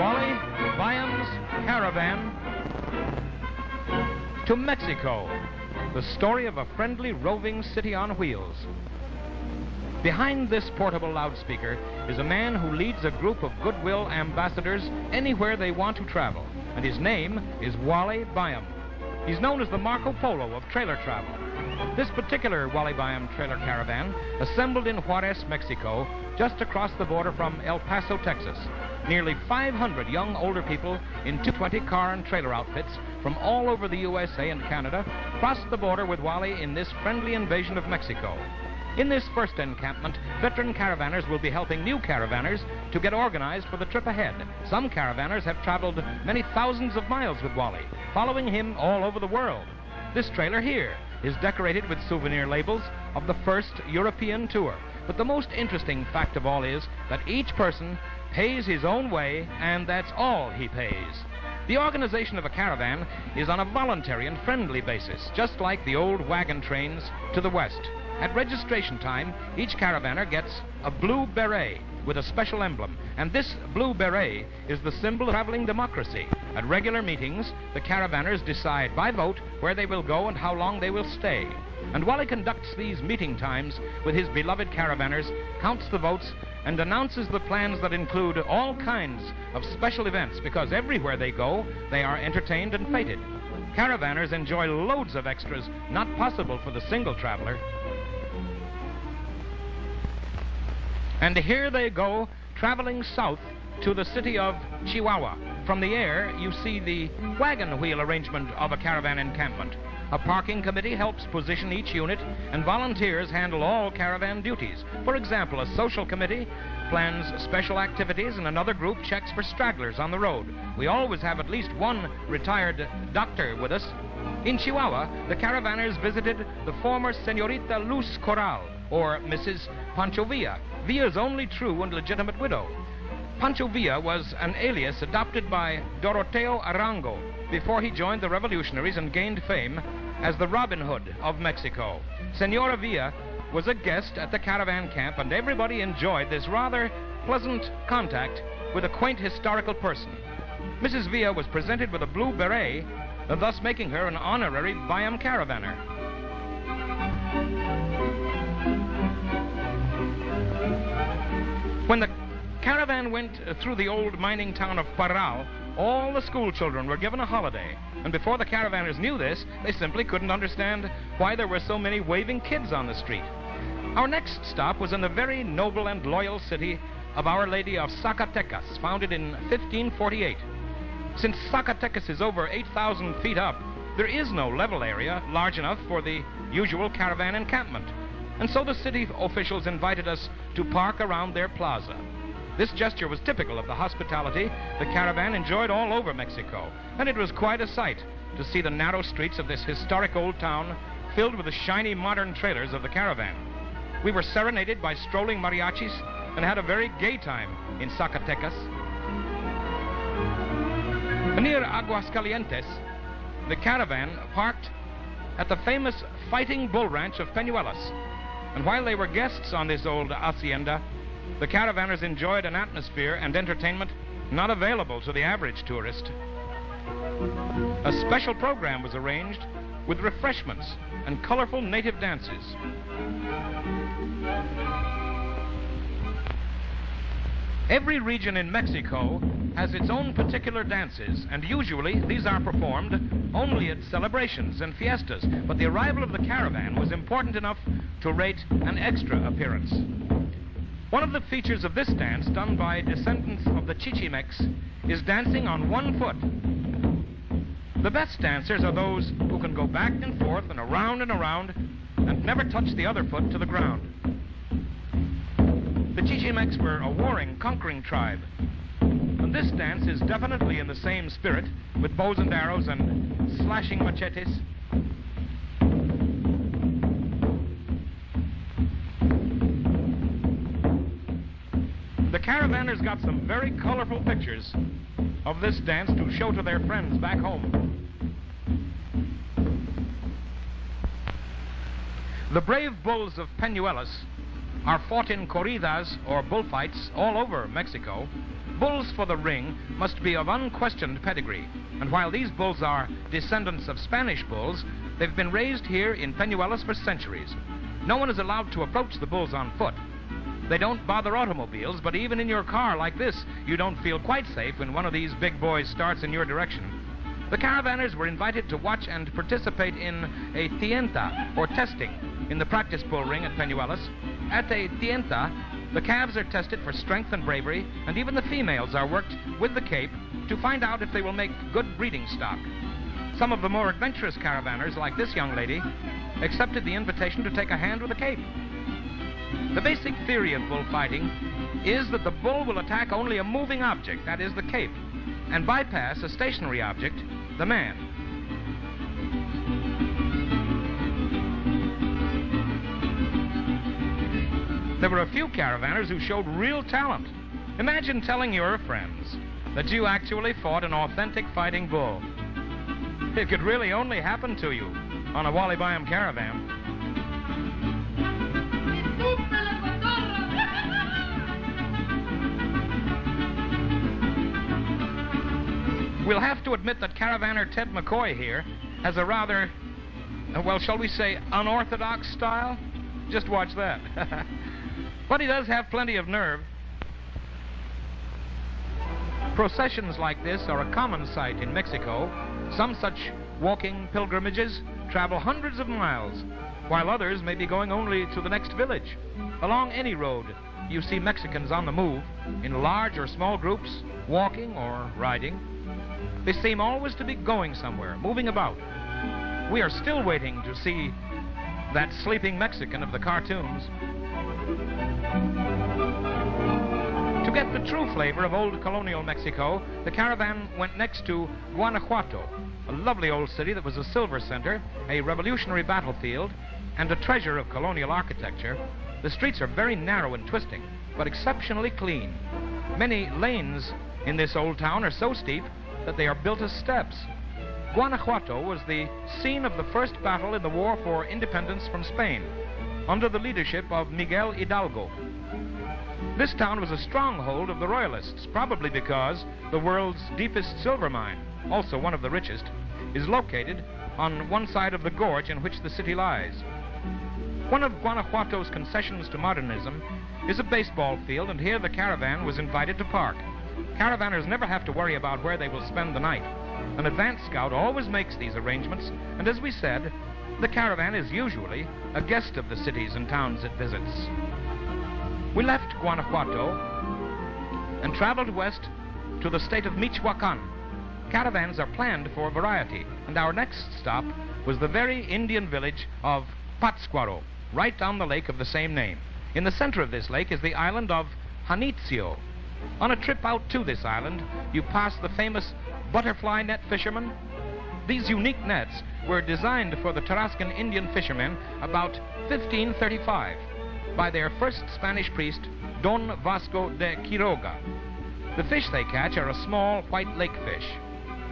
Wally Byam's Caravan to Mexico, the story of a friendly roving city on wheels. Behind this portable loudspeaker is a man who leads a group of goodwill ambassadors anywhere they want to travel, and his name is Wally Byam. He's known as the Marco Polo of trailer travel. This particular Wally Byam trailer caravan assembled in Juarez, Mexico, just across the border from El Paso, Texas. Nearly 500 young older people in 220 car and trailer outfits from all over the USA and Canada crossed the border with Wally in this friendly invasion of Mexico. In this first encampment, veteran caravanners will be helping new caravanners to get organized for the trip ahead. Some caravanners have traveled many thousands of miles with Wally, following him all over the world. This trailer here is decorated with souvenir labels of the first European tour. But the most interesting fact of all is that each person pays his own way, and that's all he pays. The organization of a caravan is on a voluntary and friendly basis, just like the old wagon trains to the west. At registration time, each caravaner gets a blue beret with a special emblem, and this blue beret is the symbol of traveling democracy. At regular meetings, the caravanners decide by vote where they will go and how long they will stay. And Wally conducts these meeting times with his beloved caravanners, counts the votes, and announces the plans that include all kinds of special events, because everywhere they go, they are entertained and feted. Caravanners enjoy loads of extras not possible for the single traveler. And here they go, traveling south to the city of Chihuahua. From the air, you see the wagon wheel arrangement of a caravan encampment. A parking committee helps position each unit, and volunteers handle all caravan duties. For example, a social committee plans special activities, and another group checks for stragglers on the road. We always have at least one retired doctor with us. In Chihuahua, the caravanners visited the former Senorita Luz Corral, or Mrs. Pancho Villa, Villa's only true and legitimate widow. Pancho Villa was an alias adopted by Doroteo Arango before he joined the revolutionaries and gained fame as the Robin Hood of Mexico. Senora Villa was a guest at the caravan camp, and everybody enjoyed this rather pleasant contact with a quaint historical person. Mrs. Villa was presented with a blue beret, thus making her an honorary Byam caravaner. When the caravan went through the old mining town of Parral, all the school children were given a holiday. And before the caravanners knew this, they simply couldn't understand why there were so many waving kids on the street. Our next stop was in the very noble and loyal city of Our Lady of Zacatecas, founded in 1548. Since Zacatecas is over 8,000 feet up, there is no level area large enough for the usual caravan encampment. And so the city officials invited us to park around their plaza. This gesture was typical of the hospitality the caravan enjoyed all over Mexico, and it was quite a sight to see the narrow streets of this historic old town filled with the shiny modern trailers of the caravan. We were serenaded by strolling mariachis and had a very gay time in Zacatecas. Near Aguascalientes, the caravan parked at the famous Fighting Bull Ranch of Peñuelas. And while they were guests on this old hacienda, the caravanners enjoyed an atmosphere and entertainment not available to the average tourist. A special program was arranged with refreshments and colorful native dances. Every region in Mexico has its own particular dances, and usually these are performed only at celebrations and fiestas, but the arrival of the caravan was important enough to rate an extra appearance. One of the features of this dance, done by descendants of the Chichimecs, is dancing on one foot. The best dancers are those who can go back and forth and around and never touch the other foot to the ground. The Chichimecs were a warring, conquering tribe. And this dance is definitely in the same spirit, with bows and arrows and slashing machetes. The caravanners got some very colorful pictures of this dance to show to their friends back home. The brave bulls of Peñuelas are fought in corridas or bullfights all over Mexico, bulls for the ring must be of unquestioned pedigree. And while these bulls are descendants of Spanish bulls, they've been raised here in Peñuelas for centuries. No one is allowed to approach the bulls on foot. They don't bother automobiles, but even in your car like this, you don't feel quite safe when one of these big boys starts in your direction. The caravanners were invited to watch and participate in a tienta, or testing, in the practice bull ring at Peñuelas. At a tienta, the calves are tested for strength and bravery, and even the females are worked with the cape to find out if they will make good breeding stock. Some of the more adventurous caravanners, like this young lady, accepted the invitation to take a hand with the cape. The basic theory of bullfighting is that the bull will attack only a moving object, that is the cape, and bypass a stationary object, the man. There were a few caravanners who showed real talent. Imagine telling your friends that you actually fought an authentic fighting bull. It could really only happen to you on a Wally Byam caravan. We'll have to admit that caravaner Ted McCoy here has a rather, well, shall we say, unorthodox style? Just watch that. But he does have plenty of nerve. Processions like this are a common sight in Mexico. Some such walking pilgrimages travel hundreds of miles, while others may be going only to the next village. Along any road, you see Mexicans on the move, in large or small groups, walking or riding. They seem always to be going somewhere, moving about. We are still waiting to see that sleeping Mexican of the cartoons. To get the true flavor of old colonial Mexico, the caravan went next to Guanajuato, a lovely old city that was a silver center, a revolutionary battlefield, and a treasure of colonial architecture. The streets are very narrow and twisting, but exceptionally clean. Many lanes in this old town are so steep that they are built as steps. Guanajuato was the scene of the first battle in the war for independence from Spain, under the leadership of Miguel Hidalgo. This town was a stronghold of the Royalists, probably because the world's deepest silver mine, also one of the richest, is located on one side of the gorge in which the city lies. One of Guanajuato's concessions to modernism is a baseball field, and here the caravan was invited to park. Caravanners never have to worry about where they will spend the night. An advance scout always makes these arrangements, and as we said, the caravan is usually a guest of the cities and towns it visits. We left Guanajuato and traveled west to the state of Michoacan. Caravans are planned for variety, and our next stop was the very Indian village of Pátzcuaro, right on the lake of the same name. In the center of this lake is the island of Janitzio. On a trip out to this island, you pass the famous butterfly net fishermen. These unique nets were designed for the Tarascan Indian fishermen about 1535 by their first Spanish priest, Don Vasco de Quiroga. The fish they catch are a small white lake fish.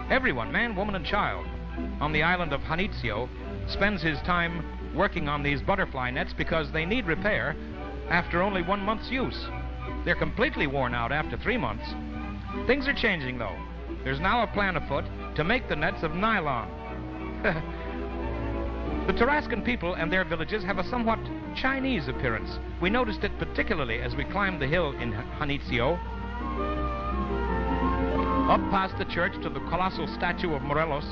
Everyone, man, woman, and child, on the island of Janitzio spends his time working on these butterfly nets because they need repair after only 1 month's use. They're completely worn out after 3 months. Things are changing, though. There's now a plan afoot to make the nets of nylon. The Tarascan people and their villages have a somewhat Chinese appearance. We noticed it particularly as we climbed the hill in Janitzio. Up past the church to the colossal statue of Morelos,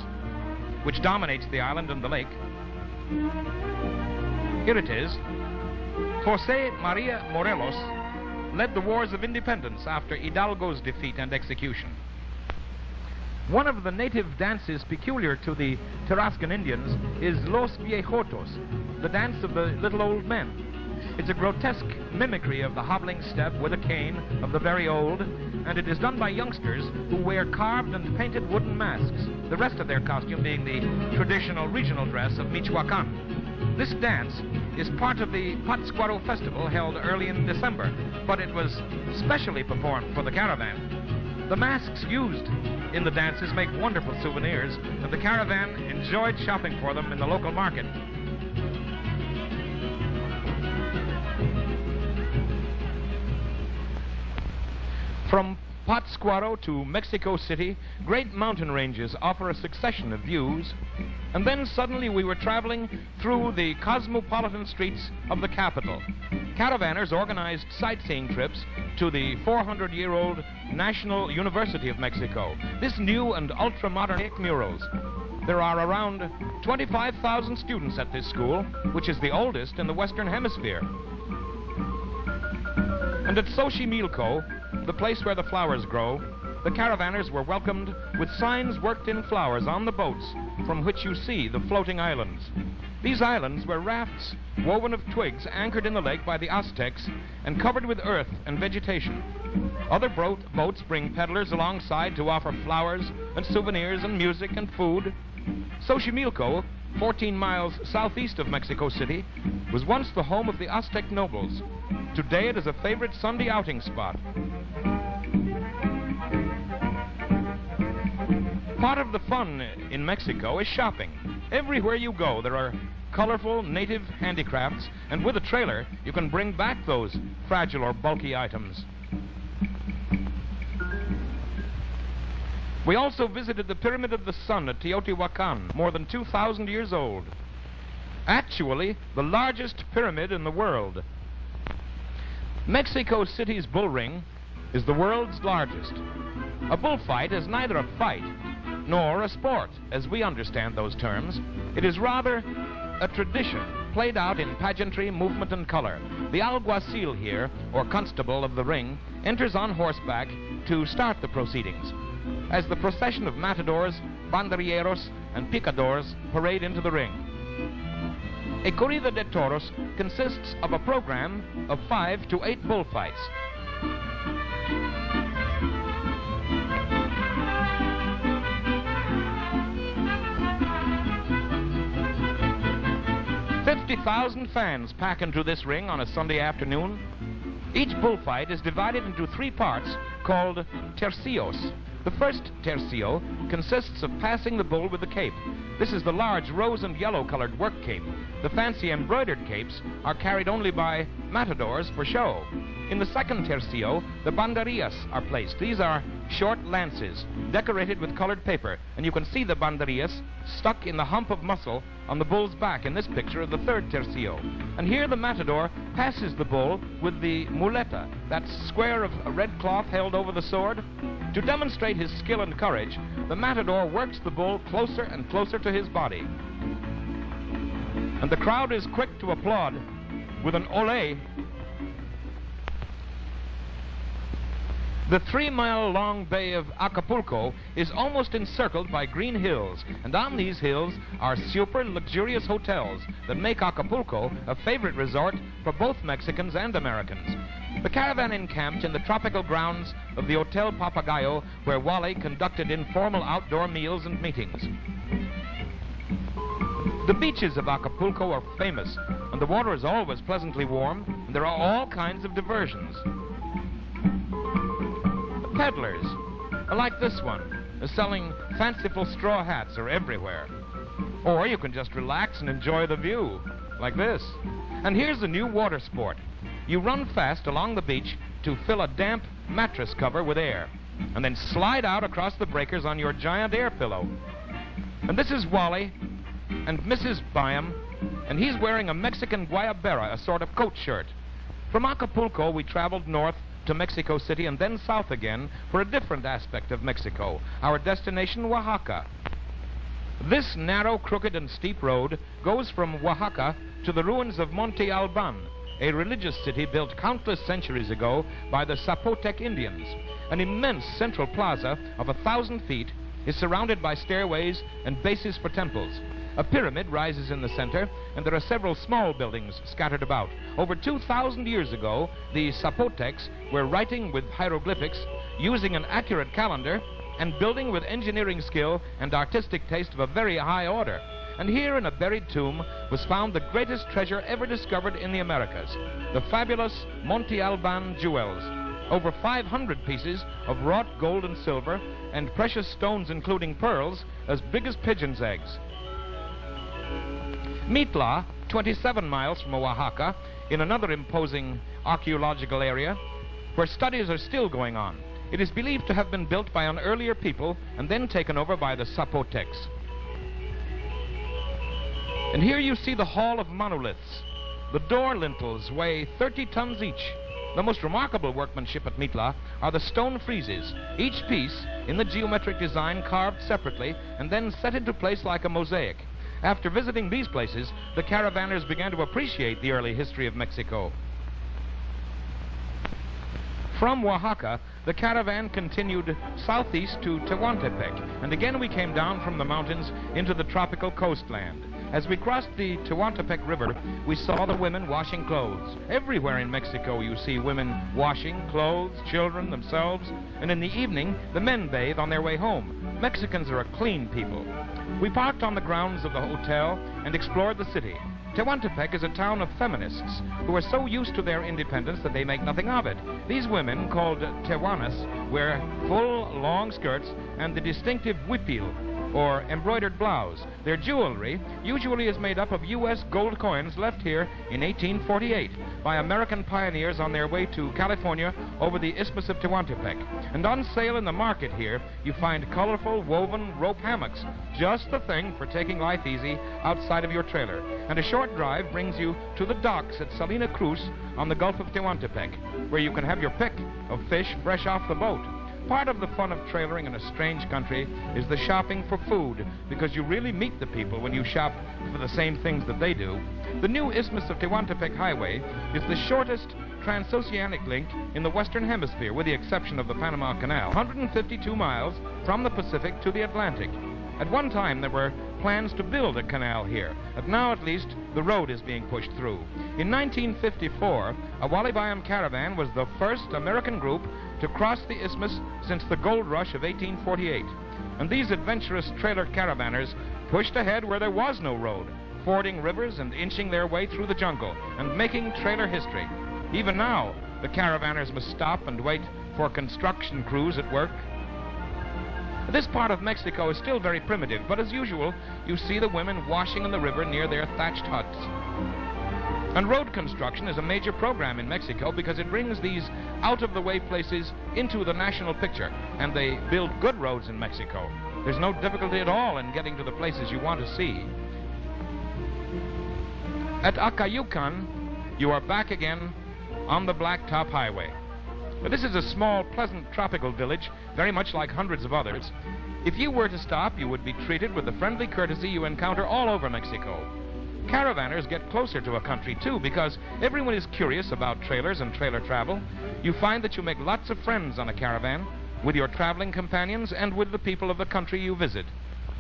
which dominates the island and the lake. Here it is. José María Morelos led the wars of independence after Hidalgo's defeat and execution. One of the native dances peculiar to the Tarascan Indians is Los Viejotos, the dance of the little old men. It's a grotesque mimicry of the hobbling step with a cane of the very old, and it is done by youngsters who wear carved and painted wooden masks, the rest of their costume being the traditional regional dress of Michoacan. This dance is part of the Pátzcuaro festival held early in December, but it was specially performed for the caravan. The masks used in the dances make wonderful souvenirs, and the caravan enjoyed shopping for them in the local market. From Pátzcuaro to Mexico City, great mountain ranges offer a succession of views, and then suddenly we were traveling through the cosmopolitan streets of the capital. Caravanners organized sightseeing trips to the 400-year-old National University of Mexico. This new and ultra-modern murals. There are around 25,000 students at this school, which is the oldest in the Western Hemisphere. And at Xochimilco, the place where the flowers grow, the caravanners were welcomed with signs worked in flowers on the boats from which you see the floating islands. These islands were rafts woven of twigs anchored in the lake by the Aztecs and covered with earth and vegetation. Other boats bring peddlers alongside to offer flowers and souvenirs and music and food. Xochimilco, 14 miles southeast of Mexico City, was once the home of the Aztec nobles. Today it is a favorite Sunday outing spot. Part of the fun in Mexico is shopping. Everywhere you go, there are colorful native handicrafts, and with a trailer, you can bring back those fragile or bulky items. We also visited the Pyramid of the Sun at Teotihuacan, more than 2,000 years old. Actually, the largest pyramid in the world. Mexico City's bull ring is the world's largest. A bullfight is neither a fight nor a sport, as we understand those terms. It is rather a tradition played out in pageantry, movement, and color. The alguacil here, or constable of the ring, enters on horseback to start the proceedings, as the procession of matadors, banderilleros, and picadors parade into the ring. A corrida de toros consists of a program of 5 to 8 bullfights. "50,000 fans pack into this ring on a Sunday afternoon. Each bullfight is divided into 3 parts called tercios. The first tercio consists of passing the bull with the cape. This is the large rose and yellow colored work cape. The fancy embroidered capes are carried only by matadors for show. In the second tercio, the banderillas are placed. These are short lances decorated with colored paper, and you can see the banderillas stuck in the hump of muscle on the bull's back in this picture of the third tercio. And here the matador passes the bull with the muleta, that square of red cloth held over the sword. To demonstrate his skill and courage, the matador works the bull closer and closer to his body. And the crowd is quick to applaud with an olé. The 3-mile-long bay of Acapulco is almost encircled by green hills, and on these hills are super luxurious hotels that make Acapulco a favorite resort for both Mexicans and Americans. The caravan encamped in the tropical grounds of the Hotel Papagayo, where Wally conducted informal outdoor meals and meetings. The beaches of Acapulco are famous, and the water is always pleasantly warm, and there are all kinds of diversions. Peddlers, like this one, selling fanciful straw hats, are everywhere. Or you can just relax and enjoy the view, like this. And here's a new water sport. You run fast along the beach to fill a damp mattress cover with air, and then slide out across the breakers on your giant air pillow. And this is Wally and Mrs. Byam, and he's wearing a Mexican guayabera, a sort of coat shirt. From Acapulco, we traveled north to Mexico City and then south again for a different aspect of Mexico, our destination, Oaxaca. This narrow, crooked, and steep road goes from Oaxaca to the ruins of Monte Alban, a religious city built countless centuries ago by the Zapotec Indians. An immense central plaza of 1,000 feet is surrounded by stairways and bases for temples. A pyramid rises in the center, and there are several small buildings scattered about. Over 2,000 years ago, the Zapotecs were writing with hieroglyphics, using an accurate calendar, and building with engineering skill and artistic taste of a very high order. And here in a buried tomb was found the greatest treasure ever discovered in the Americas, the fabulous Monte Alban jewels. Over 500 pieces of wrought gold and silver, and precious stones including pearls as big as pigeons' eggs. Mitla, 27 miles from Oaxaca, in another imposing archaeological area, where studies are still going on. It is believed to have been built by an earlier people and then taken over by the Zapotecs. And here you see the Hall of Monoliths. The door lintels weigh 30 tons each. The most remarkable workmanship at Mitla are the stone friezes, each piece in the geometric design carved separately and then set into place like a mosaic. After visiting these places, the caravanners began to appreciate the early history of Mexico. From Oaxaca, the caravan continued southeast to Tehuantepec, and again we came down from the mountains into the tropical coastland. As we crossed the Tehuantepec River, we saw the women washing clothes. Everywhere in Mexico you see women washing clothes, children, themselves, and in the evening the men bathe on their way home. Mexicans are a clean people. We parked on the grounds of the hotel and explored the city. Tehuantepec is a town of feminists who are so used to their independence that they make nothing of it. These women, called Tehuanas, wear full, long skirts and the distinctive huipil, or embroidered blouse. Their jewelry usually is made up of U.S. gold coins left here in 1848 by American pioneers on their way to California over the Isthmus of Tehuantepec. And on sale in the market here, you find colorful woven rope hammocks, just the thing for taking life easy outside of your trailer. And a short drive brings you to the docks at Salina Cruz on the Gulf of Tehuantepec, where you can have your pick of fish fresh off the boat. Part of the fun of trailering in a strange country is the shopping for food, because you really meet the people when you shop for the same things that they do. The new Isthmus of Tehuantepec Highway is the shortest transoceanic link in the Western Hemisphere, with the exception of the Panama Canal, 152 miles from the Pacific to the Atlantic. At one time, there were plans to build a canal here, but now at least the road is being pushed through. In 1954, a Walibayam caravan was the first American group to cross the isthmus since the gold rush of 1848. And these adventurous trailer caravanners pushed ahead where there was no road, fording rivers and inching their way through the jungle and making trailer history. Even now, the caravanners must stop and wait for construction crews at work. This part of Mexico is still very primitive, but as usual, you see the women washing in the river near their thatched huts. And road construction is a major program in Mexico because it brings these out-of-the-way places into the national picture, and they build good roads in Mexico. There's no difficulty at all in getting to the places you want to see. At Acayucan, you are back again on the Blacktop Highway. But this is a small, pleasant, tropical village, very much like hundreds of others. If you were to stop, you would be treated with the friendly courtesy you encounter all over Mexico. Caravanners get closer to a country, too, because everyone is curious about trailers and trailer travel. You find that you make lots of friends on a caravan, with your traveling companions and with the people of the country you visit.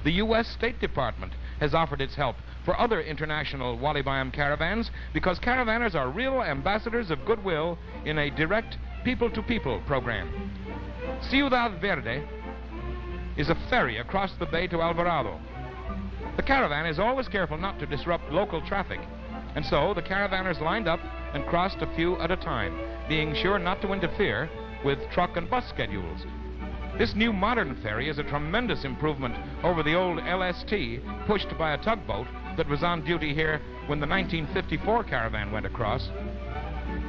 The U.S. State Department has offered its help for other international Walibayam caravans because caravanners are real ambassadors of goodwill in a direct people-to-people program. Ciudad Verde is a ferry across the bay to Alvarado. The caravan is always careful not to disrupt local traffic, and so the caravanners lined up and crossed a few at a time, being sure not to interfere with truck and bus schedules. This new modern ferry is a tremendous improvement over the old LST pushed by a tugboat that was on duty here when the 1954 caravan went across.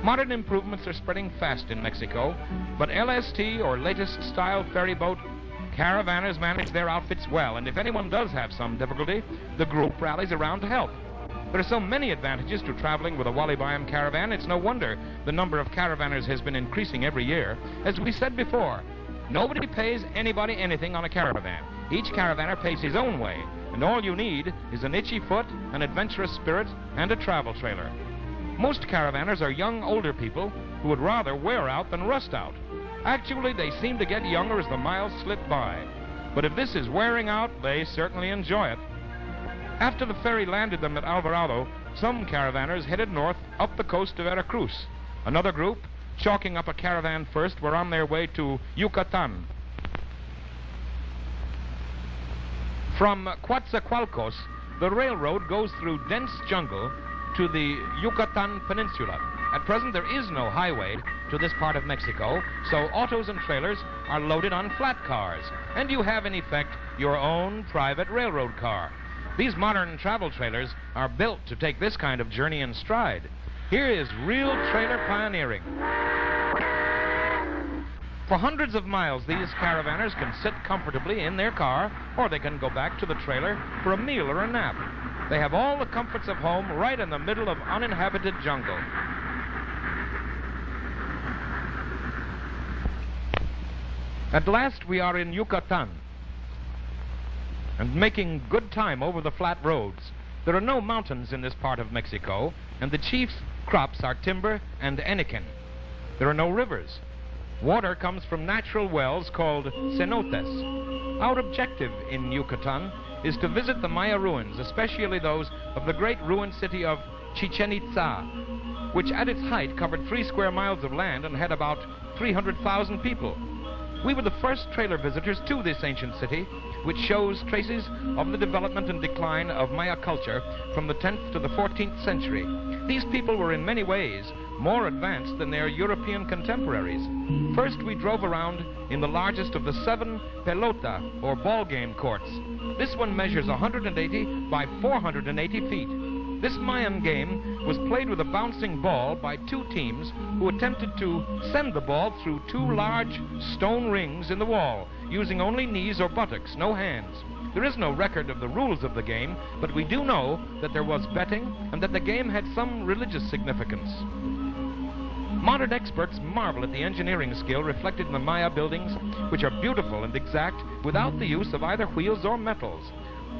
Modern improvements are spreading fast in Mexico, but LST, or latest style ferry boat, caravanners manage their outfits well, and if anyone does have some difficulty, the group rallies around to help. There are so many advantages to traveling with a Walibayam caravan, it's no wonder the number of caravanners has been increasing every year. As we said before, nobody pays anybody anything on a caravan. Each caravaner pays his own way, and all you need is an itchy foot, an adventurous spirit, and a travel trailer. Most caravanners are young, older people who would rather wear out than rust out. Actually, they seem to get younger as the miles slip by. But if this is wearing out, they certainly enjoy it. After the ferry landed them at Alvarado, some caravanners headed north up the coast of Veracruz. Another group, chalking up a caravan first, were on their way to Yucatan. From Coatzacoalcos, the railroad goes through dense jungle to the Yucatan Peninsula. At present, there is no highway to this part of Mexico, so autos and trailers are loaded on flat cars, and you have, in effect, your own private railroad car. These modern travel trailers are built to take this kind of journey in stride. Here is real trailer pioneering. For hundreds of miles, these caravanners can sit comfortably in their car, or they can go back to the trailer for a meal or a nap. They have all the comforts of home right in the middle of uninhabited jungle. At last, we are in Yucatan and making good time over the flat roads. There are no mountains in this part of Mexico, and the chief crops are timber and henequen. There are no rivers. Water comes from natural wells called cenotes. Our objective in Yucatan is to visit the Maya ruins, especially those of the great ruined city of Chichen Itza, which at its height covered 3 square miles of land and had about 300,000 people. We were the first trailer visitors to this ancient city, which shows traces of the development and decline of Maya culture from the 10th to the 14th century. These people were in many ways more advanced than their European contemporaries. First, we drove around in the largest of the 7 pelota, or ball game courts. This one measures 180 by 480 feet. This Mayan game was played with a bouncing ball by 2 teams who attempted to send the ball through 2 large stone rings in the wall, using only knees or buttocks, no hands. There is no record of the rules of the game, but we do know that there was betting and that the game had some religious significance. Modern experts marvel at the engineering skill reflected in the Maya buildings, which are beautiful and exact without the use of either wheels or metals.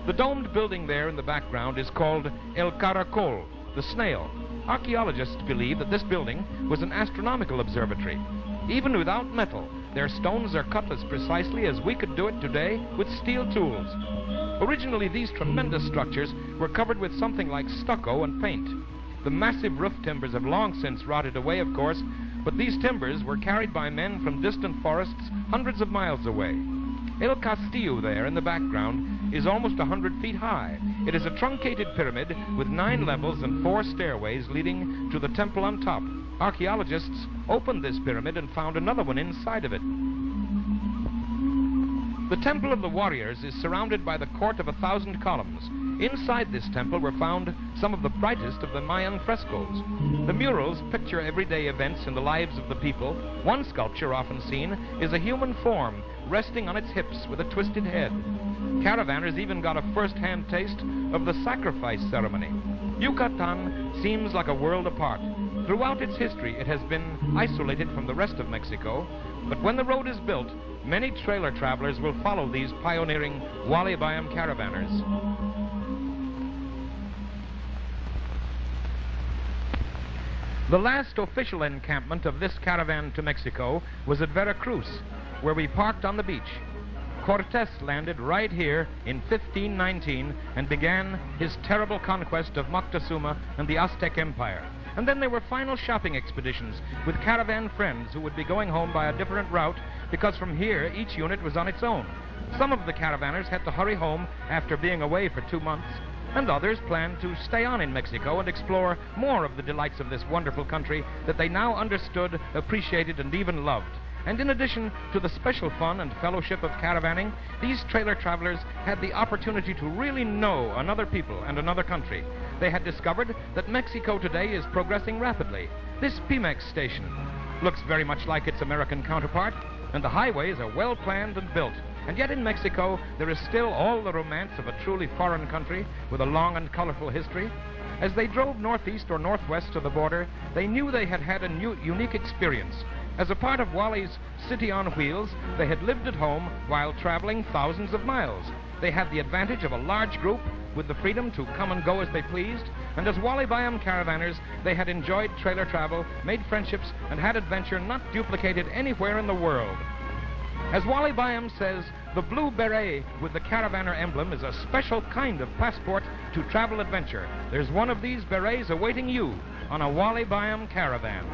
The domed building there in the background is called El Caracol, the snail. Archaeologists believe that this building was an astronomical observatory. Even without metal, their stones are cut as precisely as we could do it today with steel tools. Originally, these tremendous structures were covered with something like stucco and paint. The massive roof timbers have long since rotted away, of course, but these timbers were carried by men from distant forests hundreds of miles away. El Castillo there in the background is almost 100 feet high. It is a truncated pyramid with 9 levels and 4 stairways leading to the temple on top. Archaeologists opened this pyramid and found another one inside of it. The Temple of the Warriors is surrounded by the court of 1,000 columns. Inside this temple were found some of the brightest of the Mayan frescoes. The murals picture everyday events in the lives of the people. One sculpture often seen is a human form resting on its hips with a twisted head. Caravanners even got a first-hand taste of the sacrifice ceremony. Yucatan seems like a world apart. Throughout its history, it has been isolated from the rest of Mexico, but when the road is built, many trailer travelers will follow these pioneering Wally Byam caravanners. The last official encampment of this caravan to Mexico was at Veracruz, where we parked on the beach. Cortés landed right here in 1519 and began his terrible conquest of Moctezuma and the Aztec Empire. And then there were final shopping expeditions with caravan friends who would be going home by a different route because from here each unit was on its own. Some of the caravanners had to hurry home after being away for 2 months, and others planned to stay on in Mexico and explore more of the delights of this wonderful country that they now understood, appreciated, and even loved. And in addition to the special fun and fellowship of caravanning, these trailer travelers had the opportunity to really know another people and another country. They had discovered that Mexico today is progressing rapidly. This Pemex station looks very much like its American counterpart, and the highways are well planned and built. And yet in Mexico, there is still all the romance of a truly foreign country with a long and colorful history. As they drove northeast or northwest to the border, they knew they had had a unique experience. As a part of Wally's City on Wheels, they had lived at home while traveling thousands of miles. They had the advantage of a large group with the freedom to come and go as they pleased, and as Wally Byam caravanners, they had enjoyed trailer travel, made friendships, and had adventure not duplicated anywhere in the world. As Wally Byam says, the blue beret with the caravanner emblem is a special kind of passport to travel adventure. There's one of these berets awaiting you on a Wally Byam caravan.